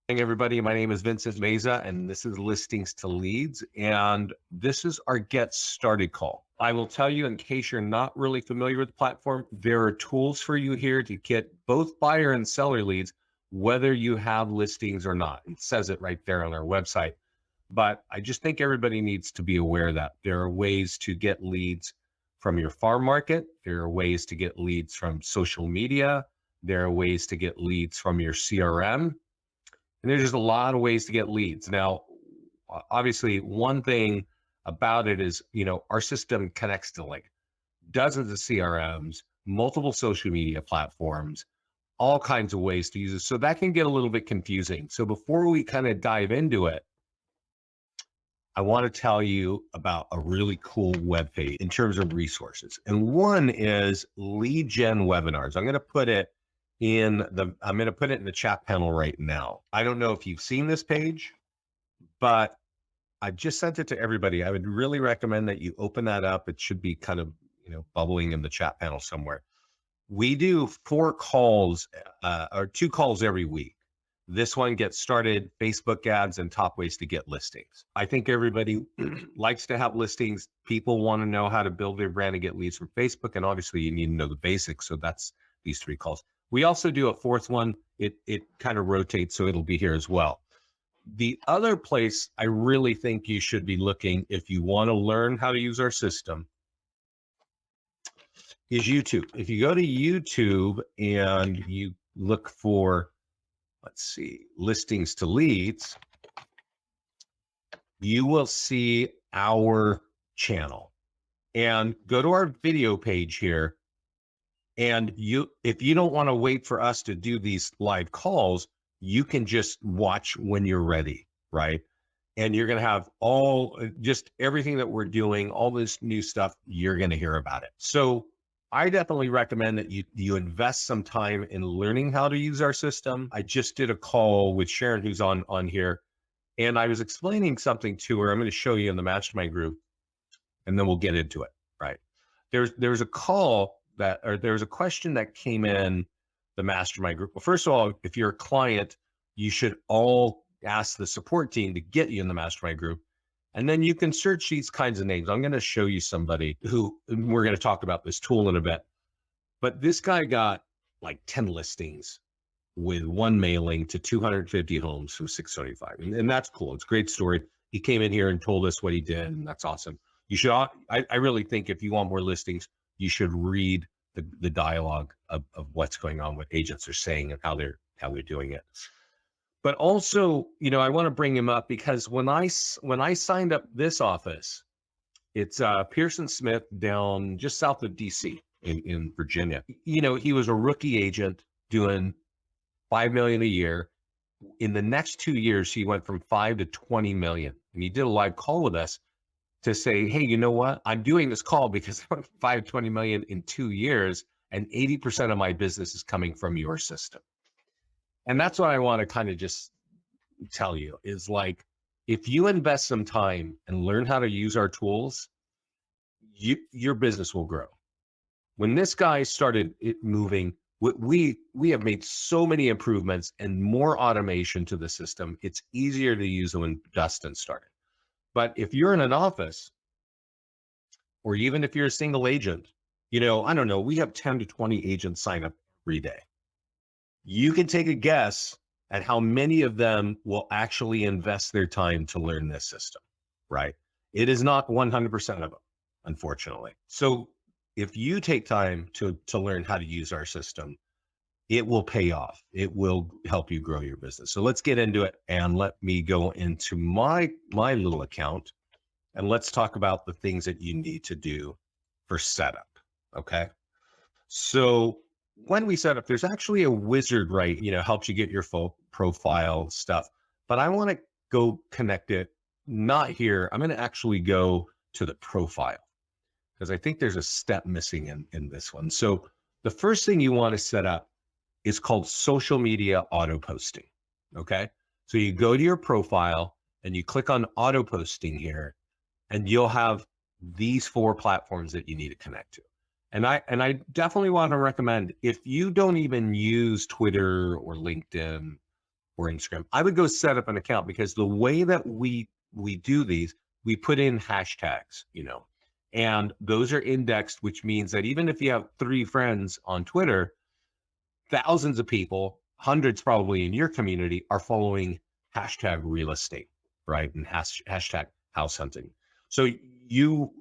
Hey everybody, my name is Vincent Meza, and this is Listings to Leads, and this is our Get Started call. I will tell you, in case you're not really familiar with the platform, there are tools for you here to get both buyer and seller leads, whether you have listings or not. It says it right there on our website. But I just think everybody needs to be aware that there are ways to get leads from your farm market. There are ways to get leads from social media. There are ways to get leads from your CRM. And there's just a lot of ways to get leads. Now, obviously, one thing about it is, our system connects to like dozens of CRMs, multiple social media platforms, all kinds of ways to use it. So that can get a little bit confusing. So before we kind of dive into it, I want to tell you about a really cool webpage in terms of resources. And one is lead gen webinars. I'm going to put it in the chat panel right now. I don't know if you've seen this page, but I just sent it to everybody. I would really recommend that you open that up. It should be kind of, bubbling in the chat panel somewhere. We do 4 calls or 2 calls every week. This one gets started, Facebook ads and top ways to get listings. I think everybody likes to have listings. People want to know how to build their brand and get leads from Facebook. And obviously you need to know the basics. So that's these 3 calls. We also do a 4th one. It kind of rotates, so it'll be here as well. The other place I really think you should be looking if you want to learn how to use our system is YouTube. If you go to YouTube and you look for, let's see, listings to leads, you will see our channel. And go to our video page here. And if you don't want to wait for us to do these live calls, you can just watch when you're ready, right? And you're going to have just everything that we're doing, all this new stuff, you're going to hear about it. So I definitely recommend that you invest some time in learning how to use our system. I just did a call with Sharon, who's on here, and I was explaining something to her. I'm going to show you in the mastermind group, and then we'll get into it, right? There's a question that came in the mastermind group. Well, first of all, if you're a client, you should all ask the support team to get you in the mastermind group. And then you can search these kinds of names. I'm going to show you somebody who we're going to talk about this tool in a bit. But this guy got like 10 listings with 1 mailing to 250 homes from 675. And that's cool. It's a great story. He came in here and told us what he did, and that's awesome. You should, I really think if you want more listings, you should read the dialogue of what's going on, what agents are saying and how they're doing it. But also, I want to bring him up because when I signed up this office, it's Pearson Smith down just south of DC in Virginia. He was a rookie agent doing $5 million a year. In the next 2 years, he went from 5 to 20 million. And he did a live call with us to say, hey, you know what? I'm doing this call because I went from 5 to 20 million in 2 years, and 80% of my business is coming from your system. And that's what I want to kind of just tell you is like, if you invest some time and learn how to use our tools, your business will grow. When this guy started it moving, we have made so many improvements and more automation to the system. It's easier to use when Dustin started. But if you're in an office, or even if you're a single agent, I don't know, we have 10 to 20 agents sign up every day. You can take a guess at how many of them will actually invest their time to learn this system, right? It is not 100% of them, unfortunately. So if you take time to learn how to use our system, it will pay off. It will help you grow your business. So let's get into it, and let me go into my little account, and let's talk about the things that you need to do for setup. Okay. So when we set up, there's actually a wizard, right? Helps you get your full profile stuff, but I want to go connect it, not here. I'm going to actually go to the profile because I think there's a step missing in this one. So the first thing you want to set up is called social media auto posting. Okay. So you go to your profile and you click on auto posting here, and you'll have these 4 platforms that you need to connect to. And I definitely want to recommend, if you don't even use Twitter or LinkedIn or Instagram, I would go set up an account, because the way that we do these, we put in hashtags, and those are indexed, which means that even if you have 3 friends on Twitter, thousands of people, hundreds probably in your community, are following hashtag real estate, right? And hashtag house hunting. So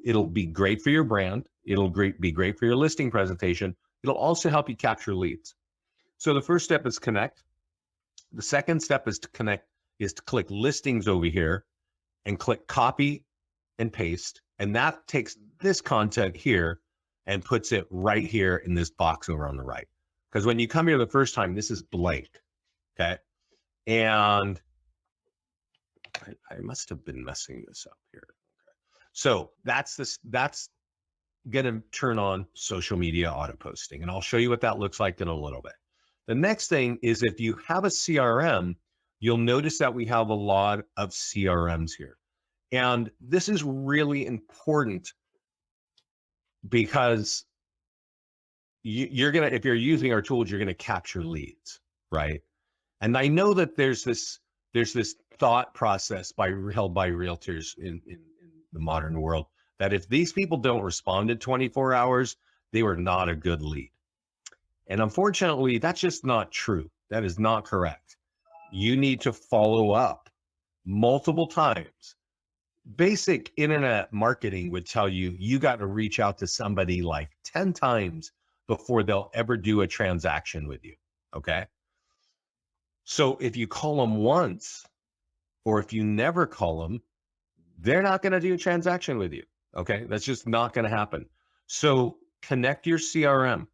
it'll be great for your brand. It'll be great for your listing presentation. It'll also help you capture leads. So the first step is connect. The second step is to click listings over here and click copy and paste. And that takes this content here and puts it right here in this box over on the right. Because when you come here the first time, this is blank, okay? And I must have been messing this up here. Okay. So that's going to turn on social media auto posting. And I'll show you what that looks like in a little bit. The next thing is, if you have a CRM, you'll notice that we have a lot of CRMs here. And this is really important, because if you're using our tools, you're going to capture leads, right? And I know that there's this thought process held by realtors in the modern world, that if these people don't respond in 24 hours, they were not a good lead. And unfortunately, that's just not true. That is not correct. You need to follow up multiple times. Basic internet marketing would tell you, you got to reach out to somebody like 10 times before they'll ever do a transaction with you, okay? So if you call them once, or if you never call them, they're not going to do a transaction with you, okay? That's just not going to happen. So connect your CRM,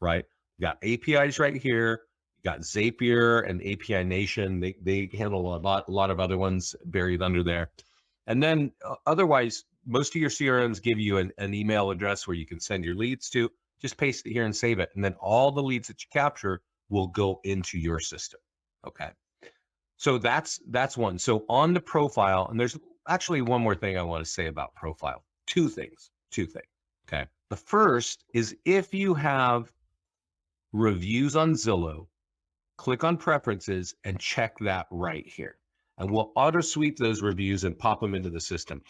right? You got APIs right here. You got Zapier and API Nation. They handle a lot of other ones buried under there. And then otherwise, most of your CRMs give you an email address where you can send your leads to. Just paste it here and save it. And then all the leads that you capture will go into your system. Okay. So that's one. So on the profile, and there's actually one more thing I want to say about profile. Two things. Okay. The first is, if you have reviews on Zillow, click on preferences and check that right here. And we'll auto sweep those reviews and pop them into the system.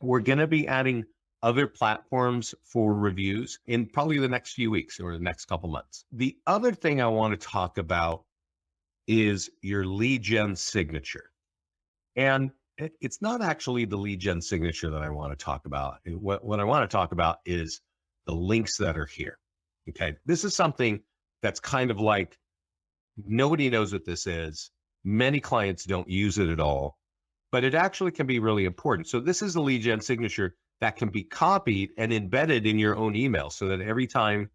We're going to be adding other platforms for reviews in probably the next few weeks or the next couple months. The other thing I want to talk about is your lead gen signature. And it's not actually the lead gen signature that I want to talk about. What I want to talk about is the links that are here. Okay. This is something that's kind of like, nobody knows what this is. Many clients don't use it at all, but it actually can be really important. So this is a lead gen signature that can be copied and embedded in your own email, so that every time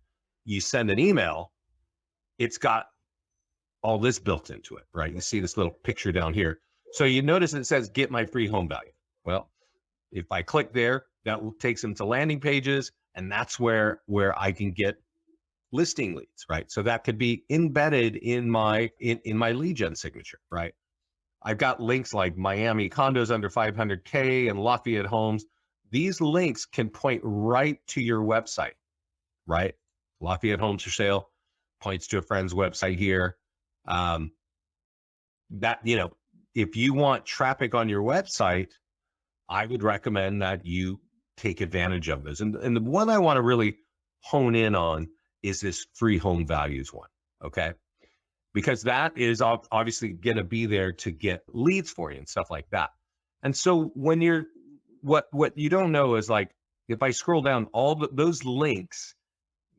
you send an email, it's got all this built into it, right? You see this little picture down here. So you notice it says, get my free home value. Well, if I click there, that takes them to landing pages, and that's where I can get listing leads, right? So that could be embedded in my lead gen signature, right? I've got links like Miami condos under 500K and Lafayette homes. These links can point right to your website, right? Lafayette homes for sale points to a friend's website here. If you want traffic on your website, I would recommend that you take advantage of this. And the one I want to really hone in on is this free home values one, okay? Because that is obviously going to be there to get leads for you and stuff like that. And so when you're, what you don't know is, like, if I scroll down, those links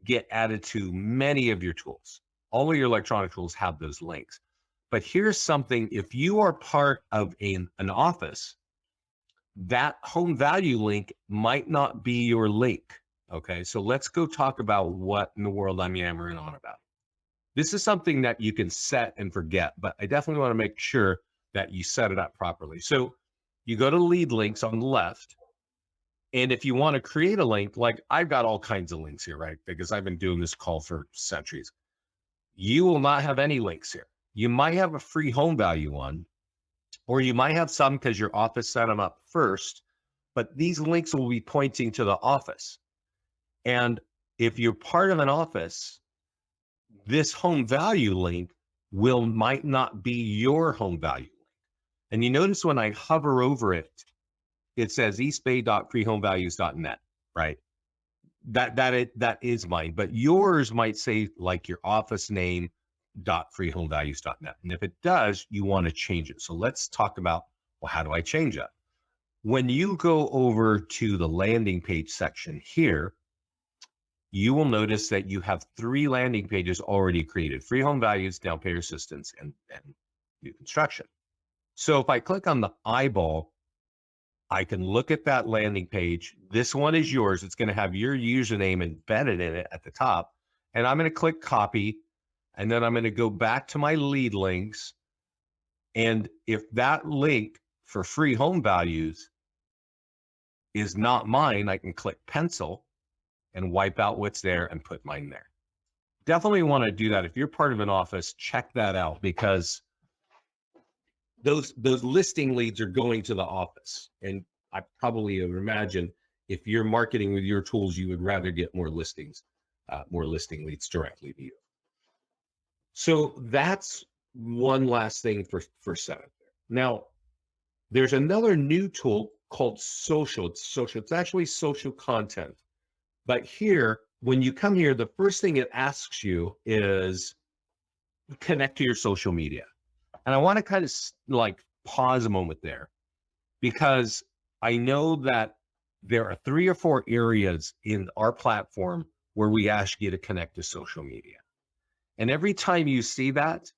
get added to many of your tools. All of your electronic tools have those links. But here's something: if you are part of an office, that home value link might not be your link. Okay, so let's go talk about what in the world I'm yammering on about. This is something that you can set and forget, but I definitely want to make sure that you set it up properly. So you go to lead links on the left. And if you want to create a link, like I've got all kinds of links here, right? Because I've been doing this call for centuries. You will not have any links here. You might have a free home value one, or you might have some because your office set them up first, but these links will be pointing to the office. And if you're part of an office, this home value link might not be your home value. And you notice when I hover over it, it says eastbay.freehomevalues.net, right? That is mine, but yours might say like your office name .freehomevalues.net. And if it does, you want to change it. So let's talk about, well, how do I change that? When you go over to the landing page section here, you will notice that you have 3 landing pages already created: free home values, down payment assistance, and new construction. So if I click on the eyeball, I can look at that landing page. This one is yours. It's going to have your username embedded in it at the top. And I'm going to click copy. And then I'm going to go back to my lead links. And if that link for free home values is not mine, I can click pencil and wipe out what's there and put mine there. Definitely want to do that. If you're part of an office, check that out, because those listing leads are going to the office. And I probably would imagine if you're marketing with your tools, you would rather get more listing leads directly to you. So that's one last thing for setup there. Now, there's another new tool called social. It's actually social content. But here, when you come here, the first thing it asks you is connect to your social media. And I want to kind of like pause a moment there, because I know that there are 3 or 4 areas in our platform where we ask you to connect to social media. And every time you see that,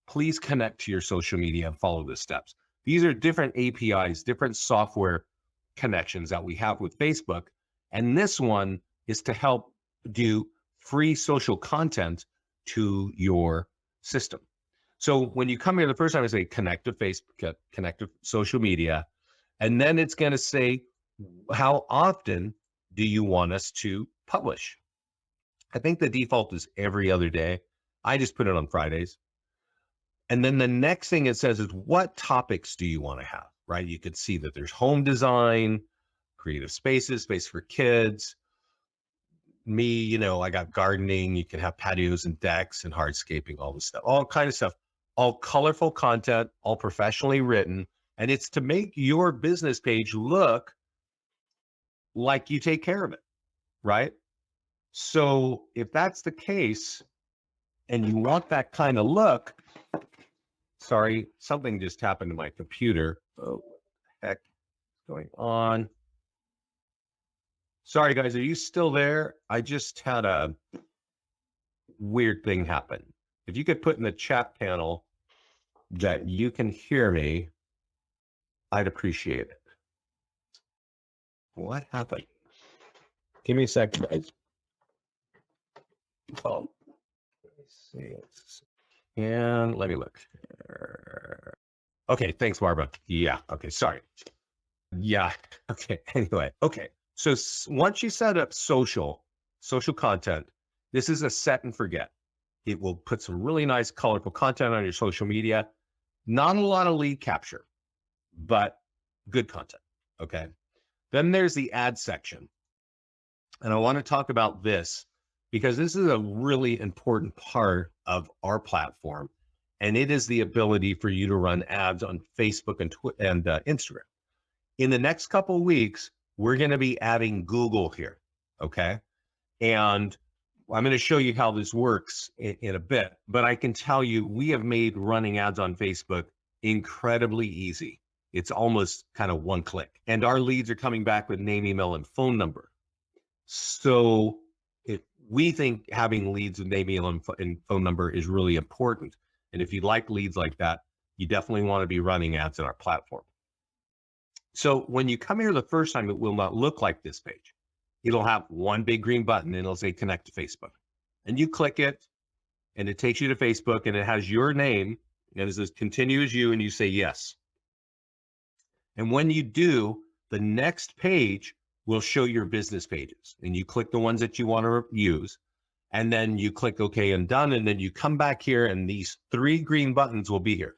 please connect to your social media and follow the steps. These are different APIs, different software connections that we have with Facebook. And this one is to help do free social content to your system. So when you come here the first time, I say connect to Facebook, connect to social media, and then it's going to say, how often do you want us to publish? I think the default is every other day. I just put it on Fridays. And then the next thing it says is, what topics do you want to have, right? You could see that there's home design, creative spaces, space for kids. Me, I got gardening. You can have patios and decks and hardscaping, all this stuff, all kind of stuff, all colorful content, all professionally written. And it's to make your business page look like you take care of it, right? So if that's the case and you want that kind of look, sorry, something just happened to my computer. Oh, what the heck is going on? Sorry, guys, are you still there? I just had a weird thing happen. If you could put in the chat panel that you can hear me, I'd appreciate it. What happened? Give me a second, guys. Oh, let me see. And let me look. Okay, thanks, Barbara. Yeah, okay, sorry. Yeah, okay, anyway, okay. So once you set up social content, this is a set and forget. It will put some really nice colorful content on your social media. Not a lot of lead capture, but good content, okay? Then there's the ad section. And I want to talk about this because this is a really important part of our platform. And it is the ability for you to run ads on Facebook and Instagram. In the next couple of weeks, we're going to be adding Google here, okay? And I'm going to show you how this works in a bit, but I can tell you we have made running ads on Facebook incredibly easy. It's almost kind of one click. And our leads are coming back with name, email, and phone number. So we think having leads with name, email, and phone number is really important. And if you like leads like that, you definitely want to be running ads in our platform. So when you come here the first time, it will not look like this page. It'll have one big green button and it'll say connect to Facebook. And you click it and it takes you to Facebook and it has your name and it says continue as you and you say yes. And when you do, the next page will show your business pages and you click the ones that you want to use. And then you click OK and done. And then you come back here and these 3 green buttons will be here.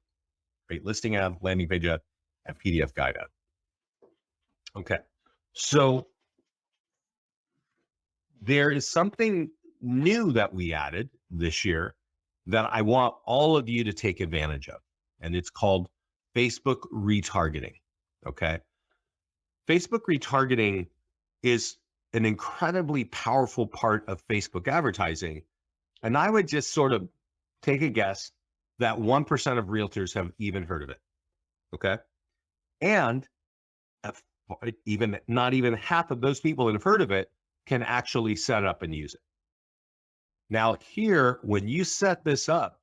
Great listing ad, landing page ad, and PDF guide ad. Okay, so there is something new that we added this year, that I want all of you to take advantage of. And it's called Facebook retargeting. Okay. Facebook retargeting is an incredibly powerful part of Facebook advertising. And I would just sort of take a guess that 1% of realtors have even heard of it. Okay. And even not even half of those people that have heard of it can actually set up and use it. Now here, when you set this up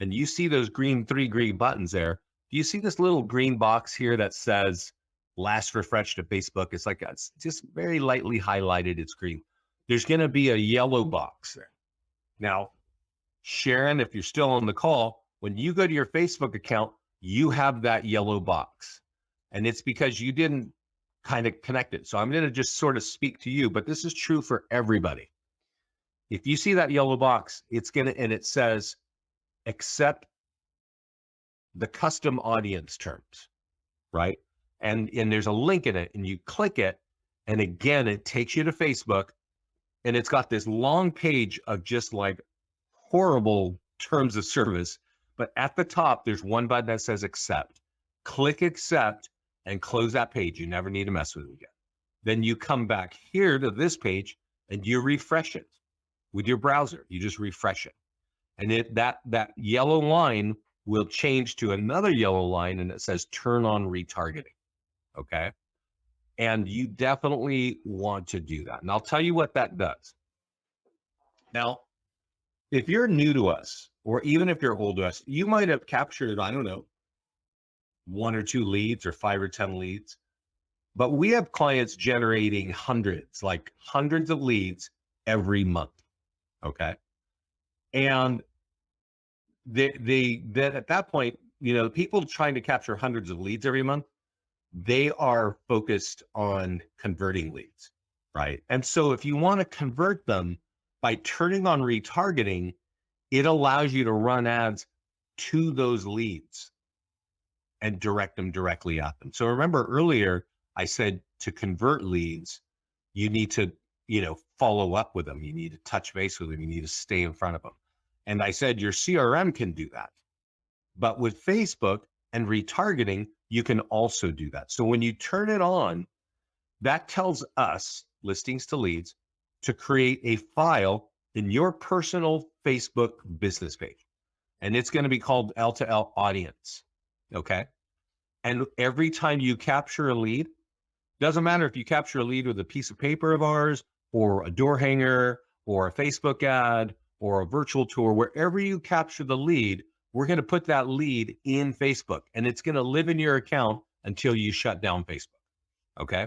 and you see those three green buttons there, do you see this little green box here that says last refreshed to Facebook? It's like, it's just very lightly highlighted. It's green. There's going to be a yellow box there. Now, Sharon, if you're still on the call, when you go to your Facebook account, you have that yellow box. And it's because you didn't kind of connect it. So I'm going to just sort of speak to you, but this is true for everybody. If you see that yellow box, it's going to, and it says, accept the custom audience terms, right? And there's a link in it, and you click it, and again, it takes you to Facebook, and it's got this long page of just like horrible terms of service. But at the top, there's one button that says accept. Click accept and close that page. You never need to mess with it again. Then you come back here to this page and you refresh it with your browser. You just refresh it. And that yellow line will change to another yellow line, and it says turn on retargeting. Okay. And you definitely want to do that. And I'll tell you what that does. Now, if you're new to us, or even if you're old to us, you might have captured, I don't know, 1 or 2 leads or 5 or 10 leads. But we have clients generating hundreds of leads every month. Okay. And that at that point, people trying to capture hundreds of leads every month, they are focused on converting leads, right? And so if you want to convert them by turning on retargeting, it allows you to run ads to those leads and direct them directly at them. So remember earlier, I said to convert leads, you need to, follow up with them. You need to touch base with them. You need to stay in front of them. And I said your CRM can do that. But with Facebook and retargeting, you can also do that. So when you turn it on, that tells us, listings to leads, to create a file in your personal Facebook business page. And it's going to be called L2L audience. Okay. And every time you capture a lead, doesn't matter if you capture a lead with a piece of paper of ours, or a door hanger, or a Facebook ad, or a virtual tour, wherever you capture the lead, we're going to put that lead in Facebook, and it's going to live in your account until you shut down Facebook. Okay.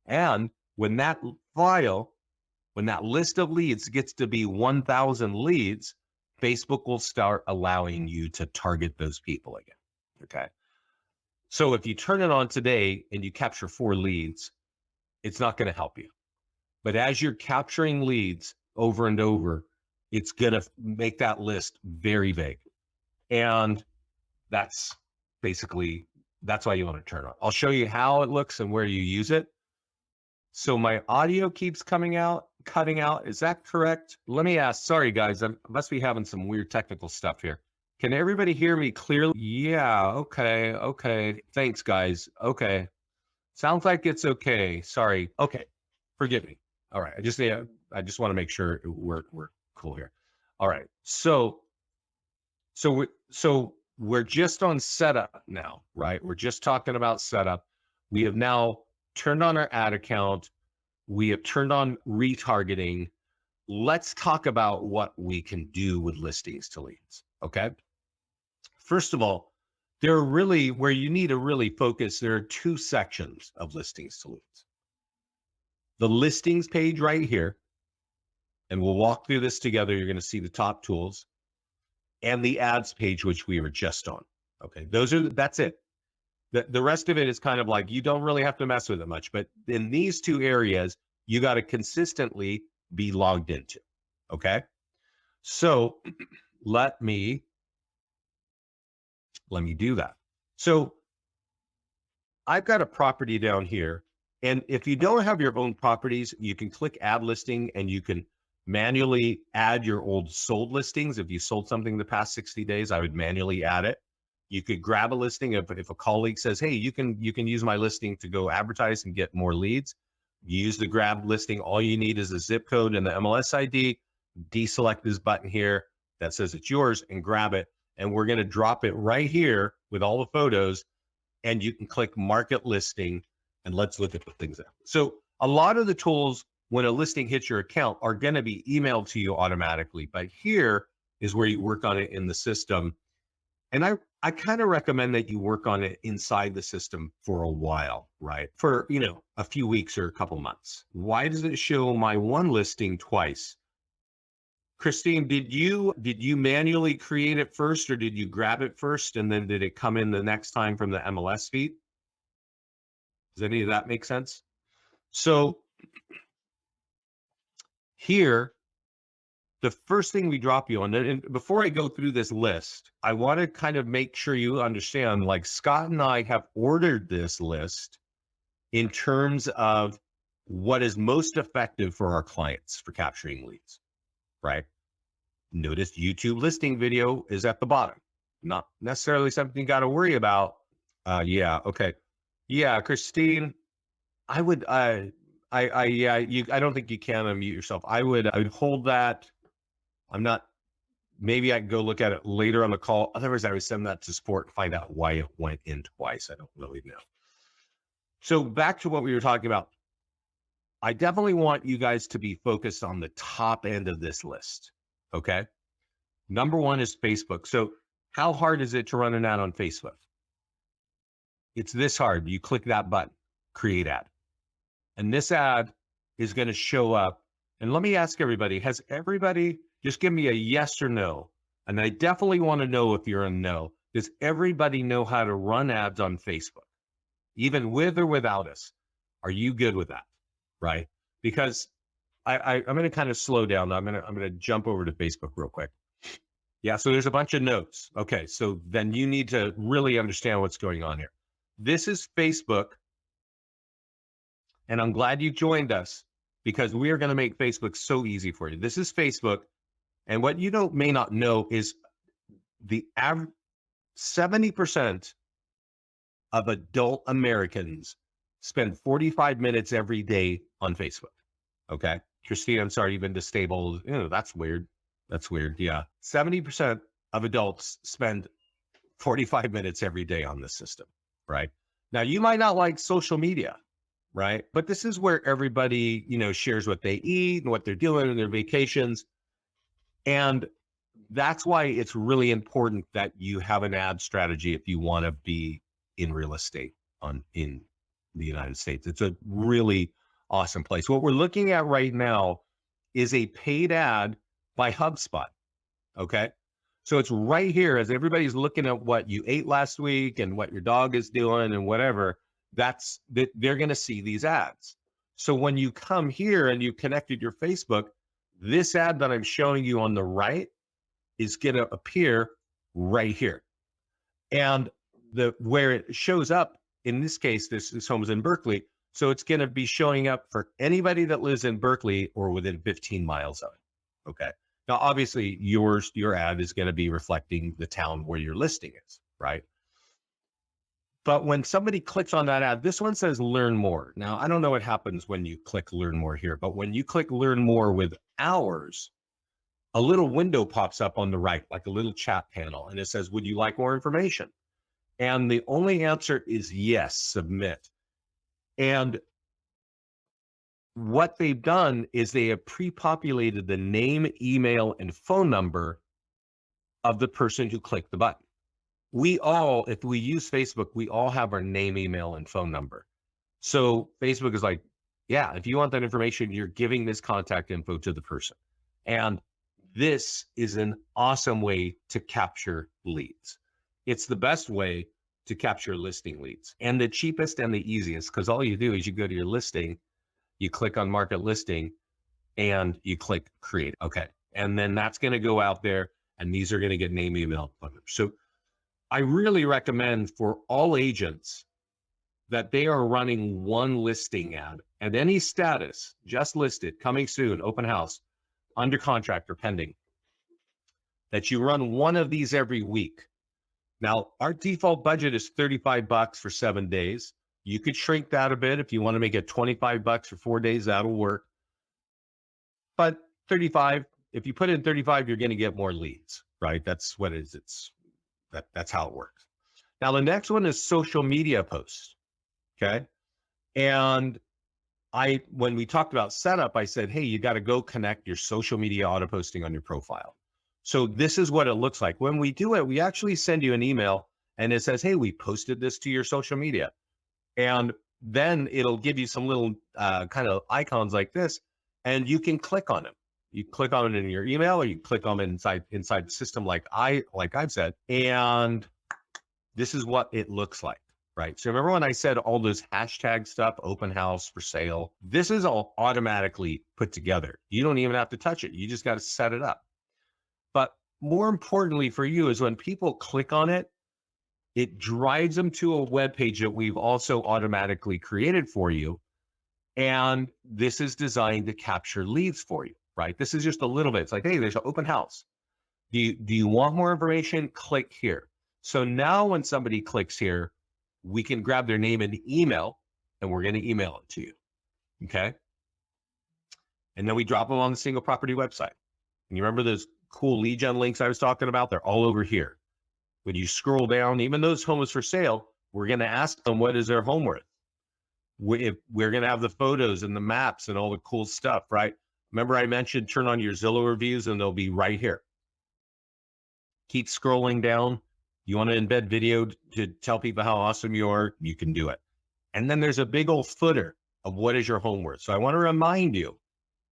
And when that list of leads gets to be 1,000 leads, Facebook will start allowing you to target those people again. Okay. So if you turn it on today and you capture 4 leads, it's not going to help you. But as you're capturing leads over and over, it's going to make that list very vague. And that's why you want to turn it on. I'll show you how it looks and where you use it. So my audio keeps cutting out. Is that correct? Let me ask. Sorry, guys. I must be having some weird technical stuff here. Can everybody hear me clearly? Yeah. Okay. Thanks, guys. Okay. Sounds like it's okay. Sorry. Okay. Forgive me. All right. I just want to make sure we're cool here. All right. So we're just on setup now, right? We're just talking about setup. We have now turned on our ad account. We have turned on retargeting. Let's talk about what we can do with listings to leads. Okay. First of all, where you need to really focus, there are 2 sections of listings to leads. The listings page right here, and we'll walk through this together. You're going to see the top tools, and the ads page, which we were just on. Okay. That's it. The rest of it is kind of like, you don't really have to mess with it much, but in these 2 areas, you got to consistently be logged into. Okay. So let me do that. So I've got a property down here. And if you don't have your own properties, you can click add listing, and you can manually add your old sold listings. If you sold something in the past 60 days, I would manually add it. You could grab a listing. If a colleague says, hey, you can use my listing to go advertise and get more leads, you use the grab listing. All you need is a zip code and the MLS ID. Deselect this button here that says it's yours and grab it. And we're going to drop it right here with all the photos. And you can click market listing, and let's look at the things there. So a lot of the tools, when a listing hits your account, are going to be emailed to you automatically. But here is where you work on it in the system. And I kind of recommend that you work on it inside the system for a while, right? For, a few weeks or a couple months. Why does it show my one listing twice? Christine, did you manually create it first, or did you grab it first and then did it come in the next time from the MLS feed? Does any of that make sense? So here, the first thing we drop you on, and before I go through this list, I want to kind of make sure you understand, like Scott and I have ordered this list in terms of what is most effective for our clients for capturing leads, right? Notice YouTube listing video is at the bottom. Not necessarily something you got to worry about. Yeah, okay. Yeah, Christine, I would, I don't think you can unmute yourself. I would hold that. Maybe I can go look at it later on the call. Otherwise, I would send that to support and find out why it went in twice. I don't really know. So back to what we were talking about. I definitely want you guys to be focused on the top end of this list. Okay. Number one is Facebook. So how hard is it to run an ad on Facebook? It's this hard. You click that button, create ad. And this ad is going to show up. And let me ask everybody, has everybody, just give me a yes or no. And I definitely want to know if you're a no. Does everybody know how to run ads on Facebook? Even with or without us? Are you good with that? Right? Because I'm going to kind of slow down. I'm going to jump over to Facebook real quick. Yeah, so there's a bunch of notes. Okay, so then you need to really understand what's going on here. This is Facebook, and I'm glad you joined us because we are going to make Facebook so easy for you. This is Facebook, and what you may not know is the average 70% of adult Americans spend 45 minutes every day on Facebook. Okay, Christine, I'm sorry, you've been disabled. That's weird. That's weird. Yeah. 70% of adults spend 45 minutes every day on this system, right? Now, you might not like social media, right? But this is where everybody, shares what they eat and what they're doing in their vacations. And that's why it's really important that you have an ad strategy if you want to be in real estate in the United States. It's a really awesome place. What we're looking at right now is a paid ad by HubSpot. Okay. So it's right here as everybody's looking at what you ate last week and what your dog is doing and whatever, they're going to see these ads. So when you come here and you connected your Facebook, this ad that I'm showing you on the right is going to appear right here. And where it shows up, in this case, this home is in Berkeley. So it's going to be showing up for anybody that lives in Berkeley or within 15 miles of it. Okay. Now, obviously, your ad is going to be reflecting the town where your listing is, right? But when somebody clicks on that ad, this one says learn more. Now, I don't know what happens when you click learn more here, but when you click learn more with ours, a little window pops up on the right, like a little chat panel, and it says, would you like more information? And the only answer is yes, submit. And what they've done is they have pre-populated the name, email, and phone number of the person who clicked the button. If we use Facebook, we all have our name, email, and phone number. So Facebook is like, yeah, if you want that information, you're giving this contact info to the person. And this is an awesome way to capture leads. It's the best way to capture listing leads and the cheapest and the easiest, because all you do is you go to your listing, you click on market listing, and you click create. Okay. And then that's going to go out there, and these are going to get name, email, phone number. So I really recommend for all agents that they are running one listing ad at any status, just listed, coming soon, open house, under contract or pending, that you run one of these every week. Now, our default budget is $35 for 7 days. You could shrink that a bit if you want to make it $25 for 4 days, that'll work. But 35, if you put in 35, you're going to get more leads, right? That's what it is. That's how it works. Now, the next one is social media posts. Okay. And when we talked about setup, I said, hey, you got to go connect your social media auto posting on your profile. So this is what it looks like. When we do it, we actually send you an email and it says, hey, we posted this to your social media. And then it'll give you some little kind of icons like this, and you can click on them. You click on it in your email, or you click on it inside the system, like I've said. And this is what it looks like, right? So remember when I said all those hashtag stuff, open house, for sale, this is all automatically put together. You don't even have to touch it. You just got to set it up. But more importantly for you is when people click on it, it drives them to a web page that we've also automatically created for you. And this is designed to capture leads for you, right? This is just a little bit. It's like, hey, there's an open house. Do you want more information? Click here. So now when somebody clicks here, we can grab their name and email, and we're going to email it to you. Okay. And then we drop them on the single property website. And you remember those cool lead gen links I was talking about? They're all over here. When you scroll down, even those homes for sale, we're going to ask them, what is their home worth? We're going to have the photos and the maps and all the cool stuff, right? Remember I mentioned turn on your Zillow reviews and they'll be right here. Keep scrolling down. You want to embed video to tell people how awesome you are, you can do it. And then there's a big old footer of what is your home worth. So I want to remind you,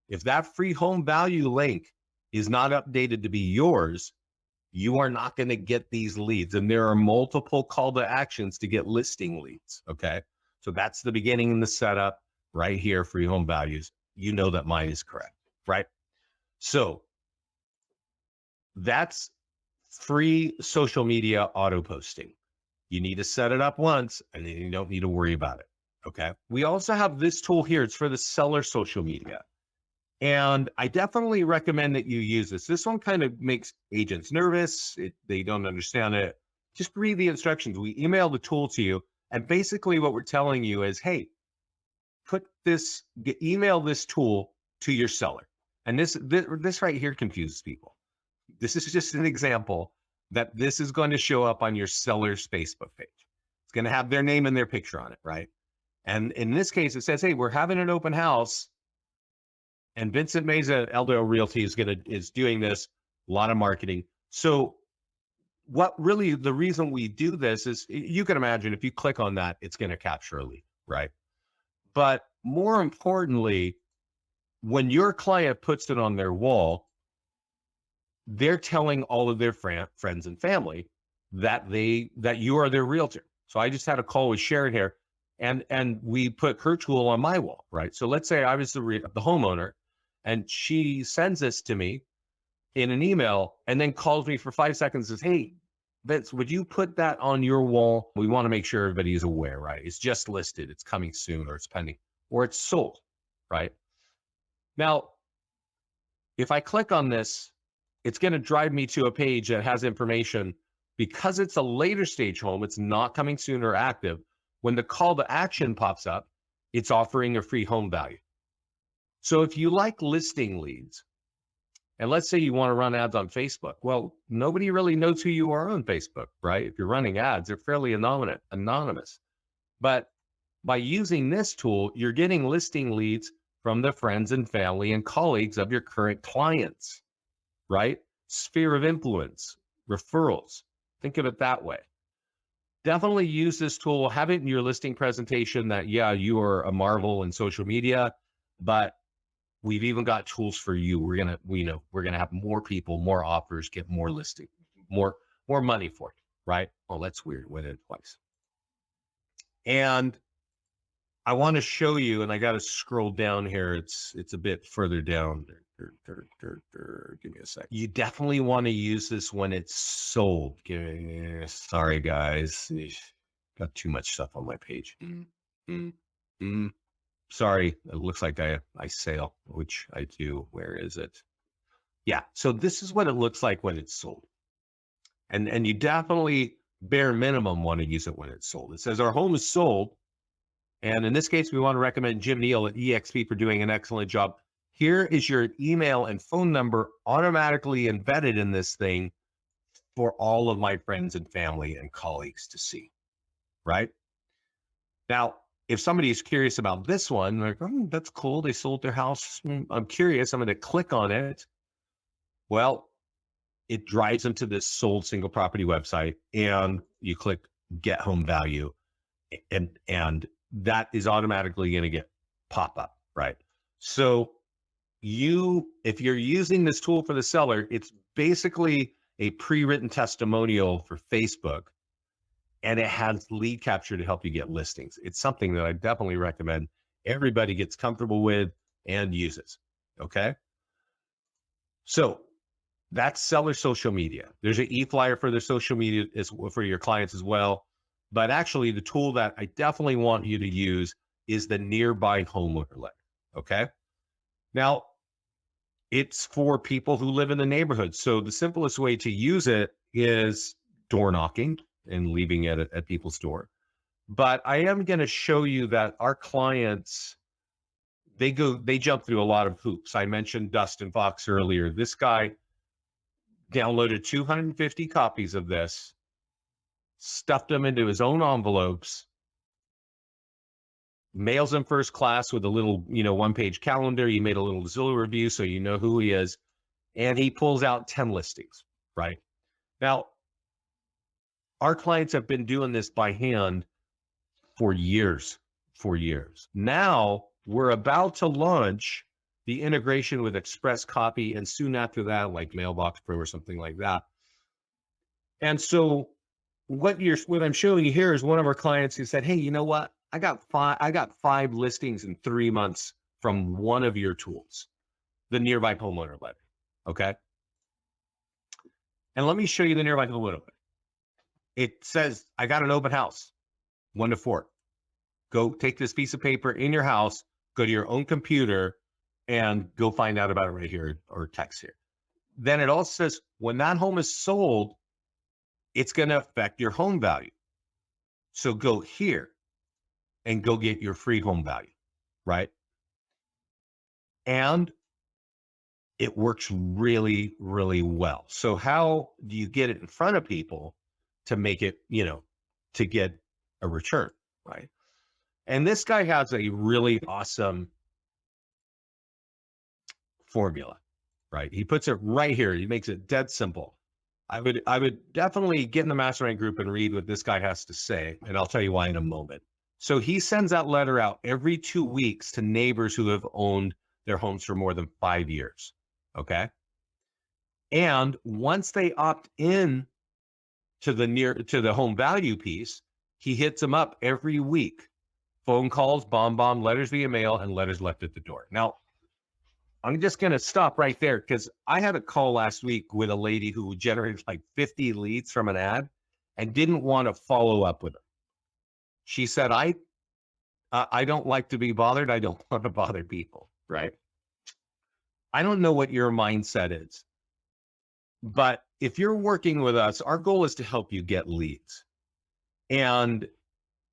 if that free home value link is not updated to be yours, you are not going to get these leads. And there are multiple call to actions to get listing leads. Okay. So that's the beginning in the setup right here, free home values. You know that mine is correct, right? So that's free social media auto posting. You need to set it up once and then you don't need to worry about it. Okay. We also have this tool here. It's for the seller social media. And I definitely recommend that you use this. This one kind of makes agents nervous. They don't understand it. Just read the instructions. We email the tool to you. And basically what we're telling you is, hey, email this tool to your seller. And this right here confuses people. This is just an example that this is going to show up on your seller's Facebook page. It's going to have their name and their picture on it, right? And in this case, it says, hey, we're having an open house. And Vincent Meza, LDO Realty, is doing this, a lot of marketing. So the reason we do this is, you can imagine if you click on that, it's going to capture a lead, right? But more importantly, when your client puts it on their wall, they're telling all of their friends and family that you are their realtor. So I just had a call with Sharon here, and we put her tool on my wall, right? So let's say I was the homeowner, and she sends this to me in an email and then calls me for 5 seconds and says, hey, Vince, would you put that on your wall? We want to make sure everybody is aware, right? It's just listed, it's coming soon, or it's pending, or it's sold, right? Now, if I click on this, it's going to drive me to a page that has information. Because it's a later stage home, it's not coming soon or active. When the call to action pops up, it's offering a free home value. So if you like listing leads, and let's say you want to run ads on Facebook, well, nobody really knows who you are on Facebook, right? If you're running ads, they're fairly anonymous. But by using this tool, you're getting listing leads from the friends and family and colleagues of your current clients, right? Sphere of influence, referrals. Think of it that way. Definitely use this tool. Have it in your listing presentation that, yeah, you are a marvel in social media, but we've even got tools for you. We're gonna have more people, more offers, get more listing, more money for you, right? Oh, that's weird. Went in twice. And I want to show you, and I got to scroll down here. It's a bit further down. Give me a sec. You definitely want to use this when it's sold. Sorry, guys. Got too much stuff on my page. Sorry, it looks like I sail, which I do. Where is it? Yeah. So this is what it looks like when it's sold. And you definitely bare minimum want to use it when it's sold. It says our home is sold. And in this case, we want to recommend Jim Neal at EXP for doing an excellent job. Here is your email and phone number automatically embedded in this thing for all of my friends and family and colleagues to see, right? Now, if somebody is curious about this one, like, oh, that's cool. They sold their house. I'm curious. I'm going to click on it. Well, it drives them to this sold single property website, and you click get home value, and that is automatically going to get pop up, right? So if you're using this tool for the seller, it's basically a pre-written testimonial for Facebook, and it has lead capture to help you get listings. It's something that I definitely recommend everybody gets comfortable with and uses. Okay. So that's seller social media. There's an e-flyer for their social media for your clients as well. But actually, the tool that I definitely want you to use is the nearby homeowner letter. Okay. Now, it's for people who live in the neighborhood. So the simplest way to use it is door knocking and leaving it at people's door. But I am going to show you that our clients, they jump through a lot of hoops. I mentioned Dustin Fox earlier. This guy downloaded 250 copies of this, stuffed them into his own envelopes, mails them first class with a little, one-page calendar. He made a little Zillow review so you know who he is. And he pulls out 10 listings, right? Now, our clients have been doing this by hand for years. Now, we're about to launch the integration with Express Copy, and soon after that, like Mailbox Pro or something like that. And so what I'm showing you here is one of our clients who said, hey, you know what? I got five listings in 3 months from one of your tools, the nearby homeowner letter. Okay. And let me show you the nearby homeowner letter. It says, I got an open house, 1 to 4. Go take this piece of paper in your house, go to your own computer, and go find out about it right here or text here. Then it also says, when that home is sold, it's going to affect your home value. So go here and go get your free home value, right? And it works really, really well. So how do you get it in front of people to make it, to get a return, right? And this guy has a really awesome formula, right? He puts it right here. He makes it dead simple. I would definitely get in the mastermind group and read what this guy has to say, and I'll tell you why in a moment. So he sends that letter out every 2 weeks to neighbors who have owned their homes for more than 5 years. Okay. And once they opt in to the home value piece, he hits them up every week. Phone calls, bomb, letters via mail, and letters left at the door. Now, I'm just going to stop right there because I had a call last week with a lady who generated like 50 leads from an ad and didn't want to follow up with them. She said, I don't like to be bothered. I don't want to bother people, right? I don't know what your mindset is, but if you're working with us, our goal is to help you get leads. And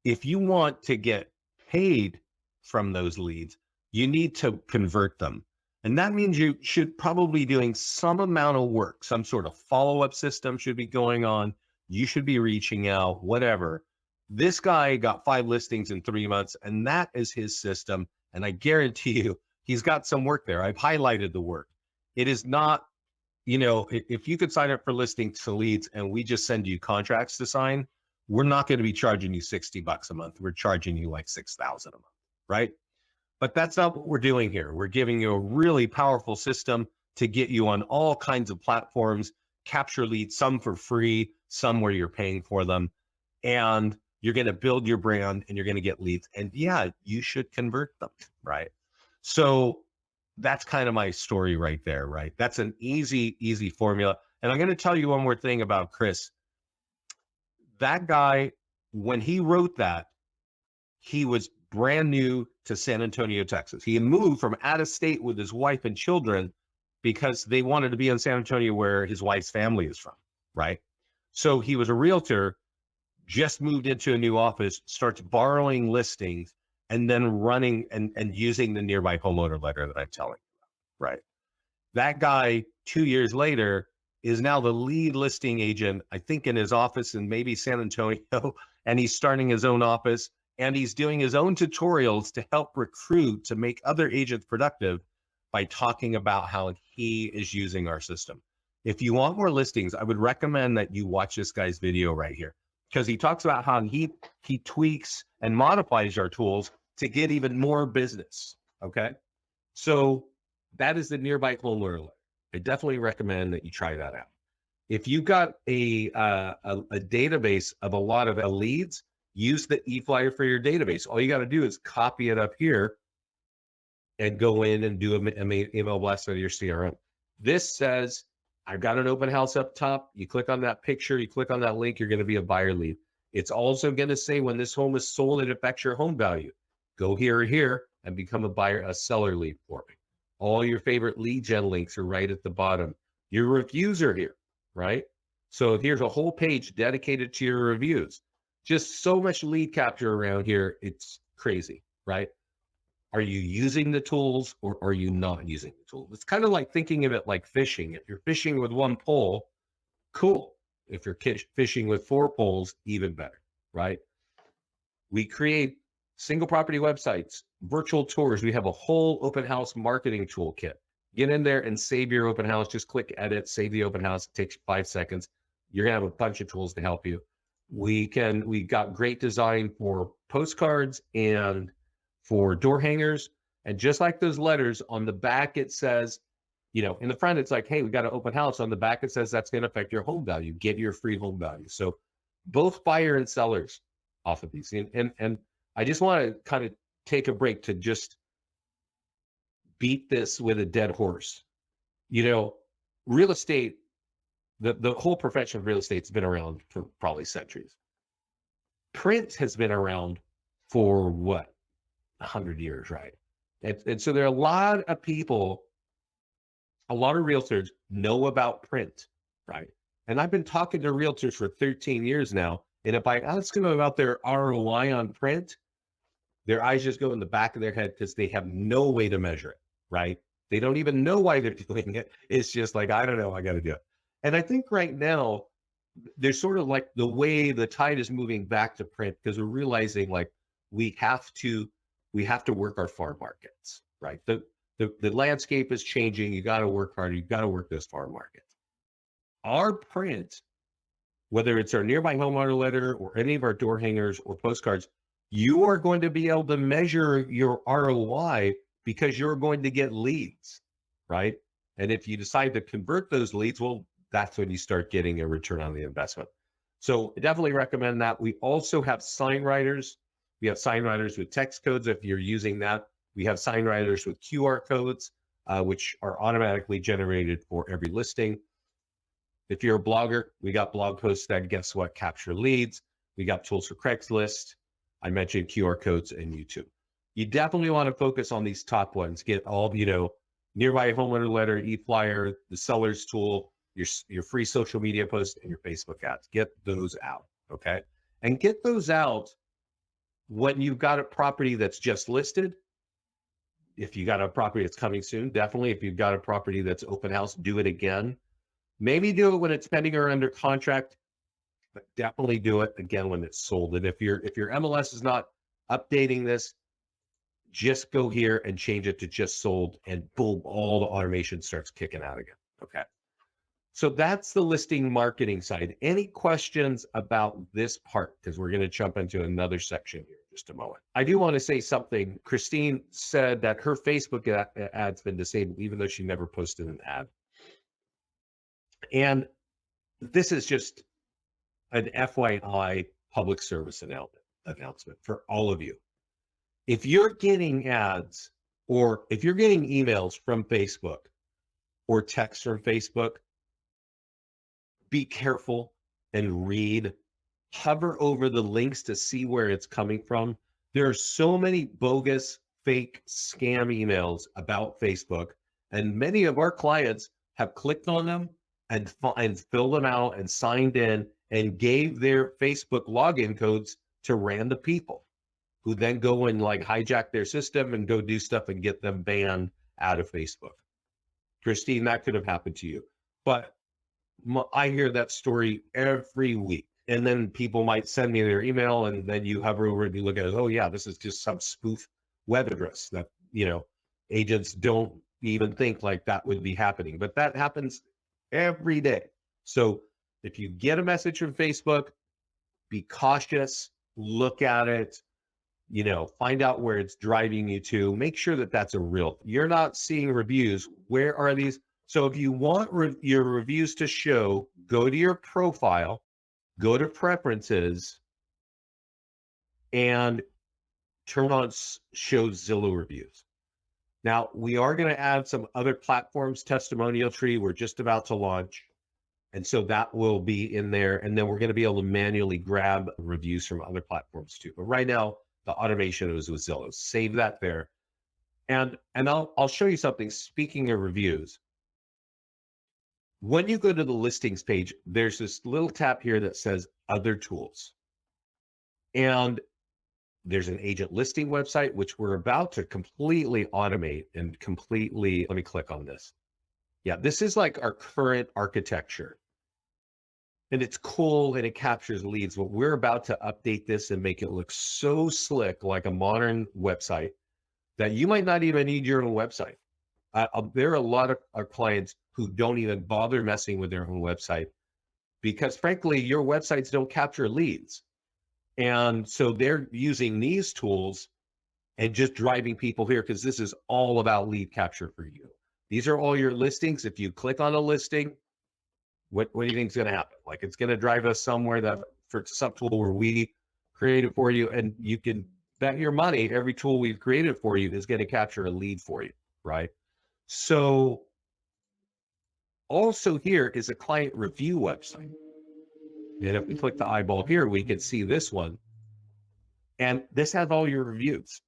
if you want to get paid from those leads, you need to convert them. And that means you should probably be doing some amount of work, some sort of follow-up system should be going on. You should be reaching out, whatever. This guy got 5 listings in 3 months, and that is his system. And I guarantee you, he's got some work there. I've highlighted the work. It is not, if you could sign up for listings to leads and we just send you contracts to sign, we're not going to be charging you $60 a month. We're charging you like $6,000 a month, right? But that's not what we're doing here. We're giving you a really powerful system to get you on all kinds of platforms, capture leads, some for free, some where you're paying for them. And you're going to build your brand and you're going to get leads. And yeah, you should convert them, right? So that's kind of my story right there, right? That's an easy formula. And I'm going to tell you one more thing about Chris. That guy, when he wrote that, he was brand new to San Antonio, Texas. He had moved from out of state with his wife and children because they wanted to be in San Antonio where his wife's family is from, right? So he was a realtor, just moved into a new office, starts borrowing listings, and then running and using the nearby homeowner letter that I'm telling you about, right? That guy, 2 years later, is now the lead listing agent, I think, in his office in maybe San Antonio, and he's starting his own office, and he's doing his own tutorials to help recruit, to make other agents productive by talking about how he is using our system. If you want more listings, I would recommend that you watch this guy's video right here, because he talks about how he tweaks and modifies our tools to get even more business. Okay. So that is the nearby homeowner alert. I definitely recommend that you try that out. If you've got a database of a lot of leads, use the e-flyer for your database. All you got to do is copy it up here and go in and do an email blast out of your CRM. This says, I've got an open house up top. You click on that picture, you click on that link, you're going to be a buyer lead. It's also going to say when this home is sold, it affects your home value. Go here or here and become a seller lead for me. All your favorite lead gen links are right at the bottom. Your reviews are here, right? So here's a whole page dedicated to your reviews. Just so much lead capture around here. It's crazy, right? Are you using the tools or are you not using the tools? It's kind of like thinking of it like fishing. If you're fishing with one pole, cool. If you're fishing with 4 poles, even better, right? We create single property websites, virtual tours. We have a whole open house marketing toolkit. Get in there and save your open house. Just click edit, save the open house. It takes 5 seconds. You're gonna have a bunch of tools to help you. We got great design for postcards and for door hangers. And just like those letters, on the back it says, in the front it's like, hey, we got an open house. On the back it says that's going to affect your home value. Get your free home value. So both buyer and sellers off of these. And I just want to kind of take a break to just beat this with a dead horse. Real estate, the whole profession of real estate has been around for probably centuries. Print has been around for what? 100 years, right? And so there are a lot of people, a lot of realtors know about print, right? And I've been talking to realtors for 13 years now. And if I ask them about their ROI on print, their eyes just go in the back of their head because they have no way to measure it, right? They don't even know why they're doing it. It's just like, I don't know, I got to do it. And I think right now, there's sort of like the way the tide is moving back to print because we're realizing like we have to work our farm markets, right? The landscape is changing. You got to work harder. You got to work those farm markets. Our print, whether it's our nearby homeowner letter or any of our door hangers or postcards, you are going to be able to measure your ROI because you're going to get leads, right? And if you decide to convert those leads, well, that's when you start getting a return on the investment. So I definitely recommend that. We also have sign writers. We have sign writers with text codes if you're using that. We have sign writers with QR codes, which are automatically generated for every listing. If you're a blogger, we got blog posts that, guess what, capture leads. We got tools for Craigslist. I mentioned QR codes and YouTube. You definitely want to focus on these top ones. Get all, nearby homeowner letter, e-flyer, the seller's tool, your free social media posts, and your Facebook ads. Get those out, okay? And get those out when you've got a property that's just listed. If you got a property that's coming soon, definitely. If you've got a property that's open house, do it again. Maybe do it when it's pending or under contract, but definitely do it again when it's sold. And if your MLS is not updating this, just go here and change it to just sold, and boom, all the automation starts kicking out again. Okay. So that's the listing marketing side. Any questions about this part? Because we're going to jump into another section here in just a moment. I do want to say something. Christine said that her Facebook ad's been disabled, even though she never posted an ad. And this is just an FYI public service announcement for all of you. If you're getting ads or if you're getting emails from Facebook or text from Facebook, be careful and read. Hover over the links to see where it's coming from. There are so many bogus, fake, scam emails about Facebook, And many of our clients have clicked on them and filled them out and signed in and gave their Facebook login codes to random people who then go and like hijack their system and go do stuff and get them banned out of Facebook. Christine, that could have happened to you. But I hear that story every week. And then people might send me their email, and then you hover over and you look at it. Oh, yeah, this is just some spoof web address that, agents don't even think like that would be happening. But that happens every day. So if you get a message from Facebook, be cautious, look at it, find out where it's driving you to. Make sure that that's a real. You're not seeing reviews. Where are these? So if you want your reviews to show, go to your profile, go to preferences, and turn on show Zillow reviews. Now, we are going to add some other platforms, testimonial tree. We're just about to launch. And so that will be in there. And then we're going to be able to manually grab reviews from other platforms too. But right now, the automation is with Zillow. Save that there. And I'll show you something. Speaking of reviews, when you go to the listings page, there's this little tab here that says other tools. And there's an agent listing website, which we're about to completely automate and completely, let me click on this. Yeah, this is like our current architecture. And it's cool and it captures leads, but we're about to update this and make it look so slick, like a modern website, that you might not even need your own website. There are a lot of our clients who don't even bother messing with their own website because frankly, your websites don't capture leads. And so they're using these tools and just driving people here because this is all about lead capture for you. These are all your listings. If you click on a listing, what do you think is going to happen? Like it's going to drive us somewhere that for some tool where we created for you, and you can bet your money every tool we've created for you is going to capture a lead for you, right? So also here is a client review website. And if we click the eyeball here, we can see this one. And this has all your reviews.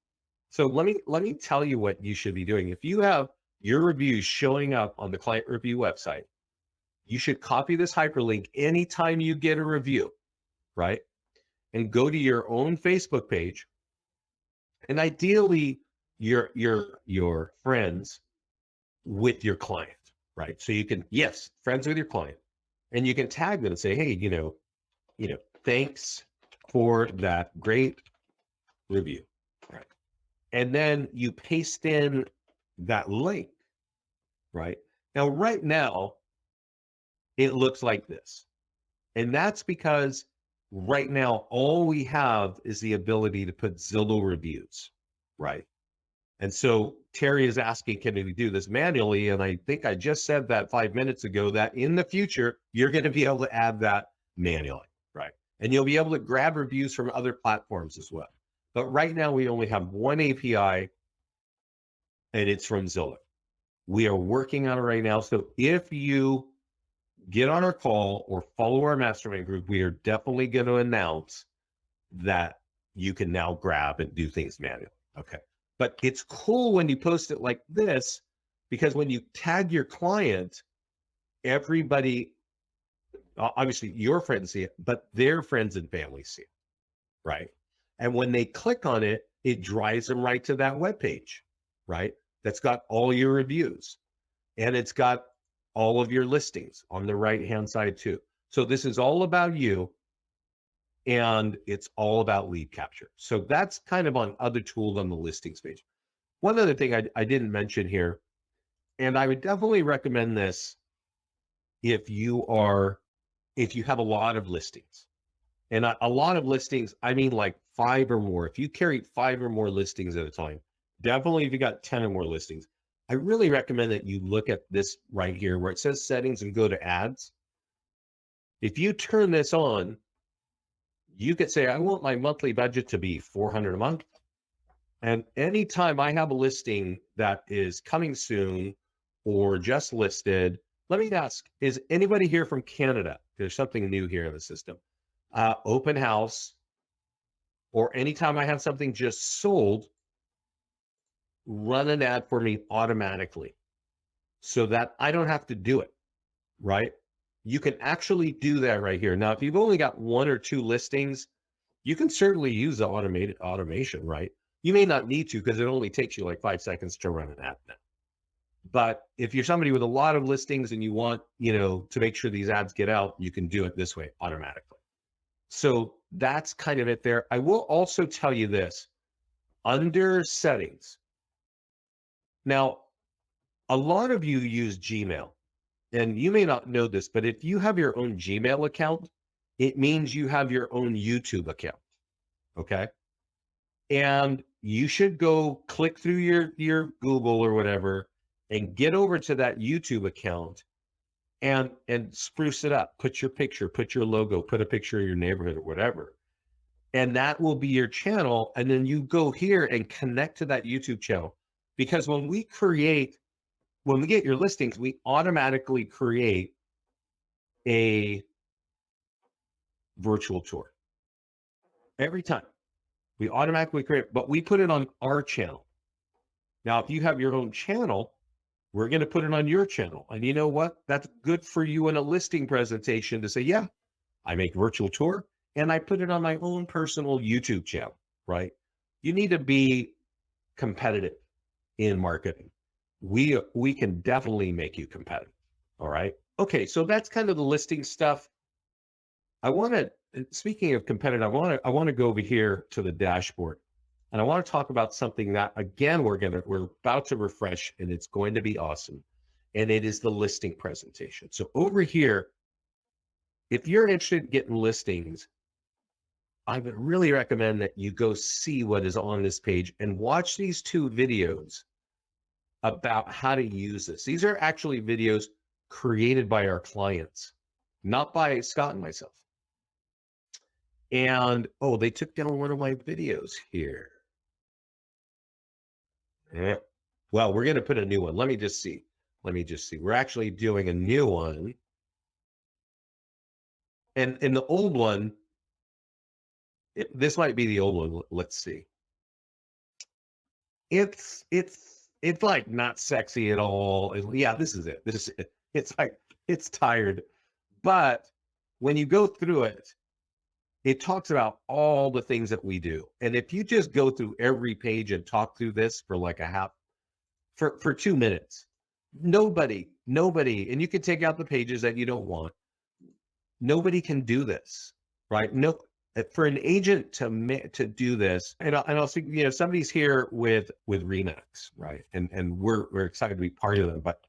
So let me tell you what you should be doing. If you have your reviews showing up on the client review website, you should copy this hyperlink anytime you get a review, right? And go to your own Facebook page. And ideally, your friends with your client, right? So you can, yes, friends with your client. And you can tag them and say, hey, thanks for that great review, right? And then you paste in that link, right? Now, right now, it looks like this. And that's because right now, all we have is the ability to put Zillow reviews, right? And so Terry is asking, can we do this manually? And I think I just said that 5 minutes ago, that in the future, you're going to be able to add that manually, right? And you'll be able to grab reviews from other platforms as well. But right now, we only have one API, and it's from Zillow. We are working on it right now. So if you get on our call or follow our mastermind group, we are definitely going to announce that you can now grab and do things manually. Okay. But it's cool when you post it like this, because when you tag your client, everybody, obviously your friends see it, but their friends and family see it, right? And when they click on it, it drives them right to that webpage, right? That's got all your reviews, and it's got all of your listings on the right-hand side too. So this is all about you, and it's all about lead capture. So that's kind of on other tools on the listings page. One other thing I didn't mention here, and I would definitely recommend this if you have a lot of listings. And a lot of listings, I mean like 5 or more. If you carry 5 or more listings at a time, definitely if you got 10 or more listings, I really recommend that you look at this right here where it says settings and go to ads. If you turn this on, you could say, I want my monthly budget to be $400 a month. And anytime I have a listing that is coming soon or just listed, let me ask, is anybody here from Canada? There's something new here in the system. Open house, or anytime I have something just sold, run an ad for me automatically. so that I don't have to do it, right? You can actually do that right here. Now, if you've only got 1 or 2 listings, you can certainly use the automated automation, right? You may not need to because it only takes you like 5 seconds to run an ad now. But if you're somebody with a lot of listings and you want, to make sure these ads get out, you can do it this way automatically. So that's kind of it there. I will also tell you this under settings. Now, a lot of you use Gmail, and you may not know this, but if you have your own Gmail account, it means you have your own YouTube account. Okay. And you should go click through your Google or whatever and get over to that YouTube account and spruce it up. Put your picture, put your logo, put a picture of your neighborhood or whatever. And that will be your channel. And then you go here and connect to that YouTube channel. Because when we get your listings, we automatically create a virtual tour. Every time. We automatically create, but we put it on our channel. Now, if you have your own channel, we're going to put it on your channel. And you know what? That's good for you in a listing presentation to say, yeah, I make virtual tour and I put it on my own personal YouTube channel, right? You need to be competitive in marketing. We can definitely make you competitive. All right. Okay. So that's kind of the listing stuff. Speaking of competitive, I want to go over here to the dashboard. And I want to talk about something that, again, we're about to refresh, and it's going to be awesome. And it is the listing presentation. So over here, if you're interested in getting listings, I would really recommend that you go see what is on this page and watch these 2 videos about how to use this. These are actually videos created by our clients, not by Scott and myself. And, they took down one of my videos here. Yeah. Well, we're going to put a new one. Let me just see. We're actually doing a new one. And in the old one, this might be the old one. Let's see. It's like not sexy at all. Yeah, this is it. It's like, it's tired. But when you go through it, it talks about all the things that we do. And if you just go through every page and talk through this for like for 2 minutes, nobody, and you can take out the pages that you don't want. Nobody can do this, right? No, for an agent to do this, and I'll see, somebody's here with Remax, right? And we're excited to be part of them. But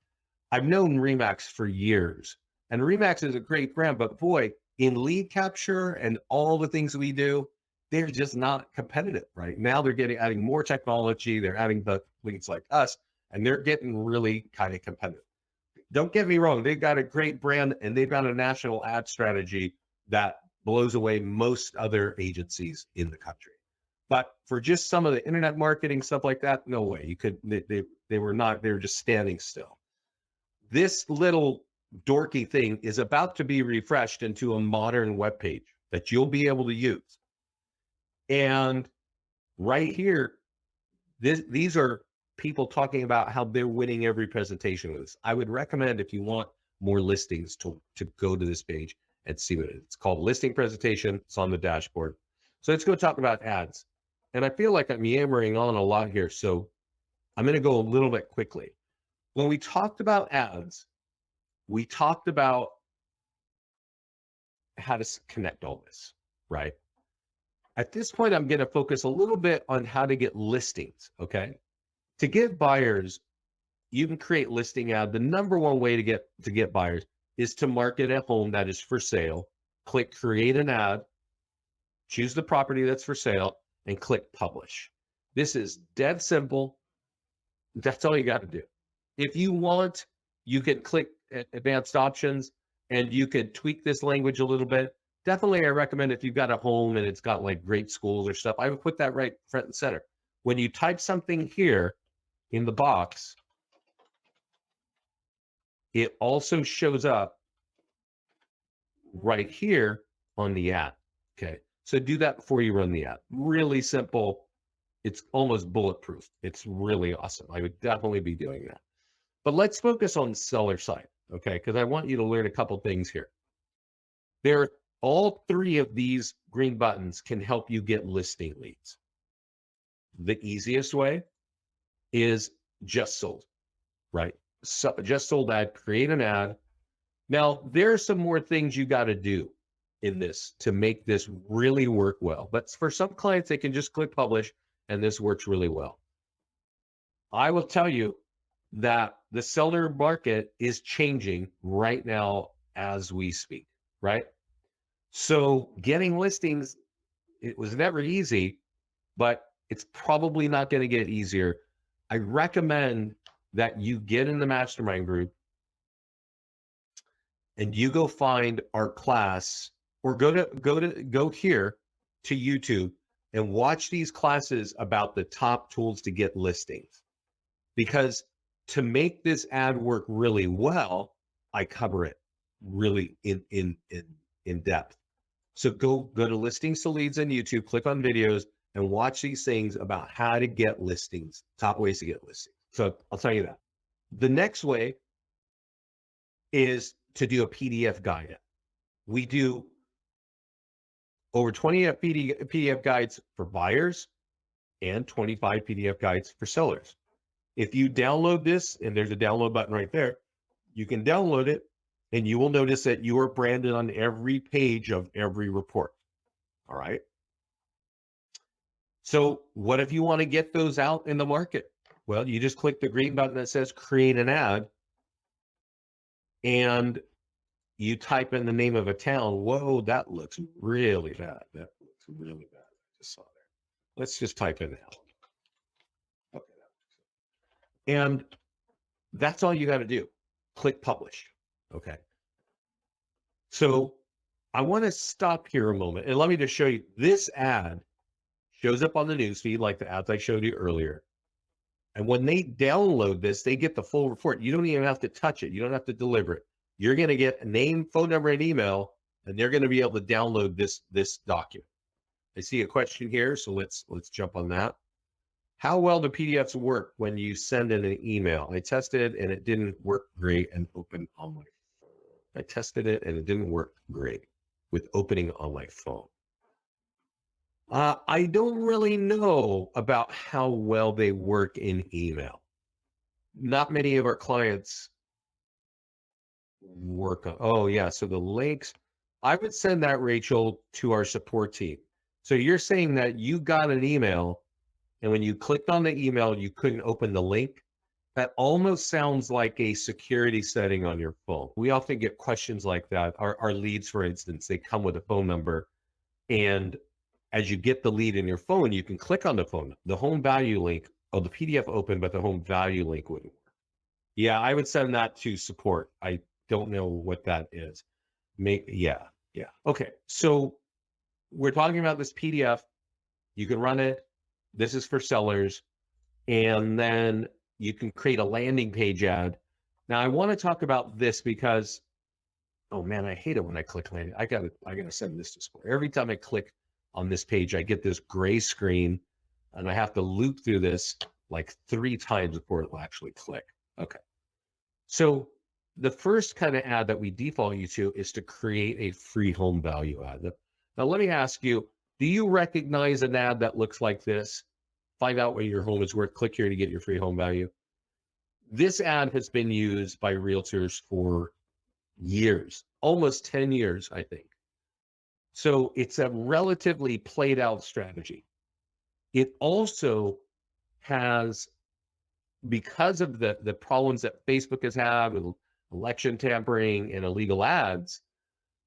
I've known Remax for years, and Remax is a great brand, but boy, in lead capture and all the things we do, they're just not competitive right now. They're adding more technology. They're adding the leads like us, and they're getting really kind of competitive. Don't get me wrong. They've got a great brand and they've got a national ad strategy that blows away most other agencies in the country. But for just some of the internet marketing stuff like that, no way. They were just standing still. This little dorky thing is about to be refreshed into a modern web page that you'll be able to use. And right here, these are people talking about how they're winning every presentation with this. I would recommend, if you want more listings, to go to this page and see what it is. It's called listing presentation. It's on the dashboard. So let's go talk about ads. And I feel like I'm yammering on a lot here, so I'm going to go a little bit quickly. When we talked about ads, we talked about how to connect all this, right? At this point, I'm going to focus a little bit on how to get listings, okay? To get buyers, you can create listing ad. The number one way to get buyers is to market a home that is for sale. Click create an ad, choose the property that's for sale, and click publish. This is dead simple. That's all you got to do. If you want, you can click advanced options and you could tweak this language a little bit. Definitely, I recommend if you've got a home and it's got like great schools or stuff, I would put that right front and center. When you type something here in the box, it also shows up right here on the ad. Okay. So do that before you run the ad. Really simple. It's almost bulletproof. It's really awesome. I would definitely be doing that. But let's focus on seller side, okay? Because I want you to learn a couple things here. All three of these green buttons can help you get listing leads. The easiest way is just sold, right? So just sold ad, create an ad. Now, there are some more things you got to do in this to make this really work well. But for some clients, they can just click publish and this works really well. I will tell you that the seller market is changing right now as we speak, right? So getting listings, it was never easy, but it's probably not going to get easier. I recommend that you get in the mastermind group and you go find our class or go here to YouTube and watch these classes about the top tools to get listings. Because to make this ad work really well, I cover it really in depth. So go to listings to leads on YouTube, click on videos and watch these things about how to get listings, top ways to get listings. So I'll tell you that. The next way is to do a PDF guide. We do over 20 PDF guides for buyers and 25 PDF guides for sellers. If you download this, and there's a download button right there, you can download it and you will notice that you are branded on every page of every report. All right. So what if you want to get those out in the market? Well, you just click the green button that says create an ad and you type in the name of a town. Whoa, that looks really bad. That looks really bad. I just saw there. Let's just type in that. Okay. And that's all you got to do. Click publish. Okay. So I want to stop here a moment and let me just show you this ad shows up on the newsfeed like the ads I showed you earlier. And when they download this, they get the full report. You don't even have to touch it. You don't have to deliver it. You're going to get a name, phone number, and email, and they're going to be able to download this document. I see a question here, so let's jump on that. How well do PDFs work when you send in an email? I tested and it didn't work great and opened on my phone. I tested it and it didn't work great with opening on my phone. I don't really know about how well they work in email. Not many of our clients work on, oh yeah, so the links, I would send that, Rachel, to our support team. So you're saying that you got an email and when you clicked on the email, you couldn't open the link? That almost sounds like a security setting on your phone. We often get questions like that. Our leads, for instance, they come with a phone number and as you get the lead in your phone, you can click on the phone, the home value link, oh, the PDF open, but the home value link wouldn't work. Yeah, I would send that to support. I don't know what that is. Yeah. Okay, so we're talking about this PDF. You can run it. This is for sellers. And then you can create a landing page ad. Now I want to talk about this because, oh man, I hate it when I click landing. I gotta send this to support. Every time I click on this page, I get this gray screen and I have to loop through this like 3 times before it will actually click. Okay. So the first kind of ad that we default you to is to create a free home value ad. Now, let me ask you, do you recognize an ad that looks like this? Find out what your home is worth. Click here to get your free home value. This ad has been used by realtors for years, almost 10 years, I think. So it's a relatively played out strategy. It also has, because of the problems that Facebook has had with election tampering and illegal ads,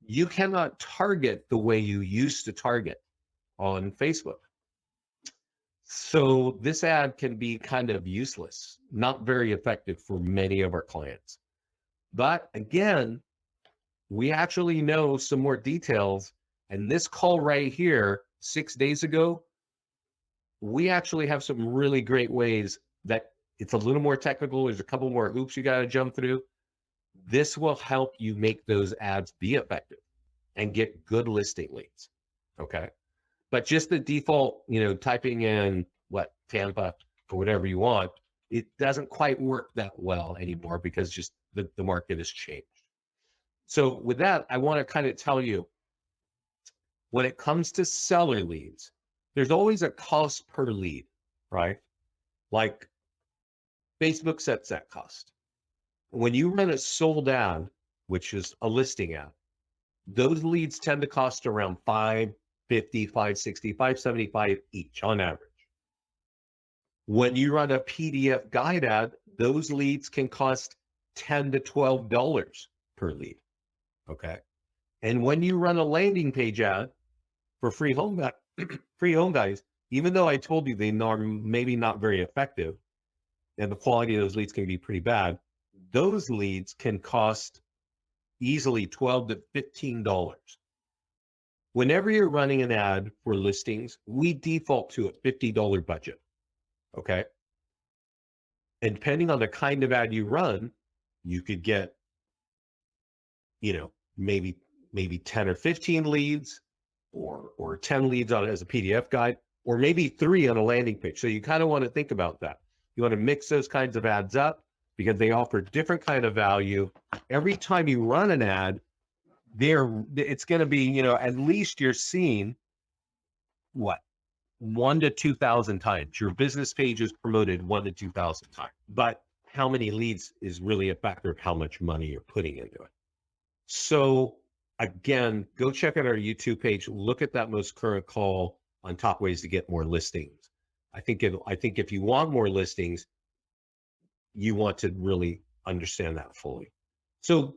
you cannot target the way you used to target on Facebook. So this ad can be kind of useless, not very effective for many of our clients. But again, we actually know some more details. And this call right here, 6 days ago, we actually have some really great ways that it's a little more technical. There's a couple more hoops you got to jump through. This will help you make those ads be effective and get good listing leads. Okay. But just the default, typing in Tampa or whatever you want, it doesn't quite work that well anymore because just the market has changed. So with that, I want to kind of tell you, when it comes to seller leads, there's always a cost per lead, right? Like Facebook sets that cost. When you run a sold ad, which is a listing ad, those leads tend to cost around $550, $560, $575 each on average. When you run a PDF guide ad, those leads can cost $10 to $12 per lead. Okay. And when you run a landing page ad for free home guys, even though I told you they are maybe not very effective and the quality of those leads can be pretty bad, those leads can cost easily $12 to $15. Whenever you're running an ad for listings, we default to a $50 budget. Okay. And depending on the kind of ad you run, you could get, maybe 10 or 15 leads or 10 leads on it as a PDF guide, or maybe 3 on a landing page. So you kind of want to think about that. You want to mix those kinds of ads up because they offer different kind of value. Every time you run an ad, it's going to be, at least you're seeing what? 1 to 2,000 times. Your business page is promoted 1 to 2,000 times. But how many leads is really a factor of how much money you're putting into it. So again, go check out our YouTube page. Look at that most current call on top ways to get more listings. I think if you want more listings, you want to really understand that fully. So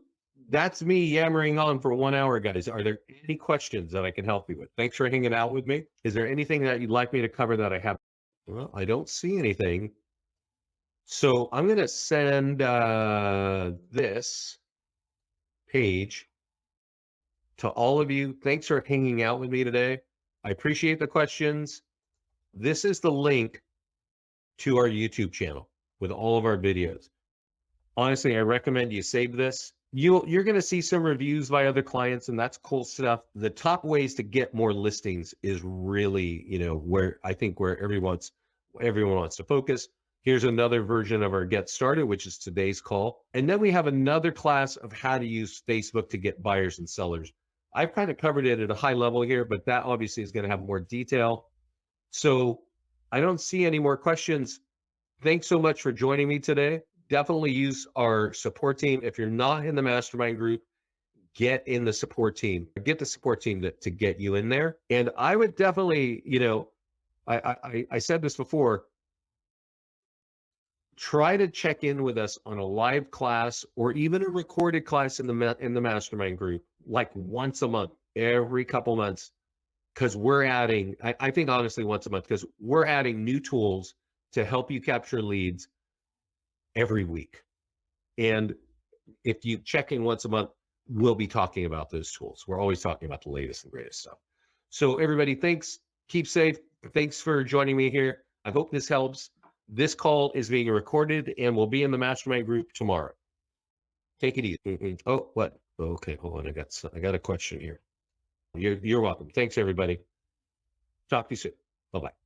that's me yammering on for 1 hour, guys. Are there any questions that I can help you with? Thanks for hanging out with me. Is there anything that you'd like me to cover that I have? Well, I don't see anything. So I'm going to send this page to all of you. Thanks for hanging out with me today. I appreciate the questions. This is the link to our YouTube channel with all of our videos. Honestly, I recommend you save this. You're going to see some reviews by other clients, and that's cool stuff. The top ways to get more listings is really, where I think where everyone wants to focus. Here's another version of our Get Started, which is today's call. And then we have another class of how to use Facebook to get buyers and sellers. I've kind of covered it at a high level here, but that obviously is going to have more detail. So I don't see any more questions. Thanks so much for joining me today. Definitely use our support team. If you're not in the mastermind group, get in the support team. Get the support team to get you in there. And I would definitely, I said this before, try to check in with us on a live class or even a recorded class in the mastermind group, like once a month, every couple months, because we're adding, I think honestly once a month, because we're adding new tools to help you capture leads every week. And if you check in once a month, we'll be talking about those tools. We're always talking about the latest and greatest stuff. So everybody, thanks. Keep safe. Thanks for joining me here. I hope this helps. This call is being recorded and will be in the mastermind group tomorrow. Take it easy. Oh, what? Okay, hold on. I got a question here. You're welcome. Thanks, everybody. Talk to you soon. Bye-bye.